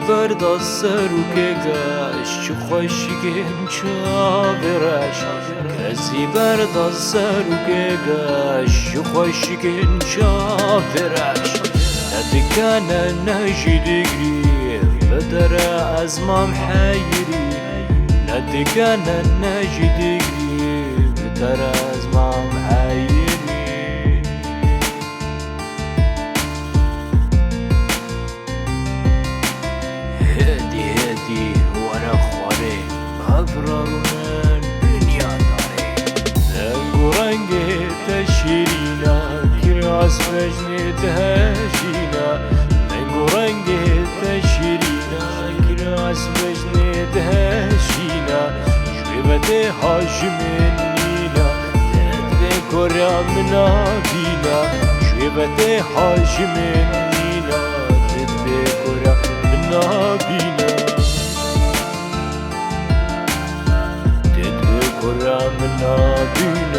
بردا سروک گشت چو خوشگین چاورش کسی بردا سروک گشت چو خوشگین چاورش ندکنه نجدگری بدر از مام حیری ندکنه نجدگری بدر از مام حیری هدی وانا خواره ابرارونن دنیا داره زنگ و رنگ تشیرینا کراس بجن تهشینا زنگ و رنگ تشیرینا کراس بجن تهشینا شویبت هاشمین نینا تدوی کرام نابینا شویبت هاشمین نینا تدوی کرام نابینا تدوی کرام نابینا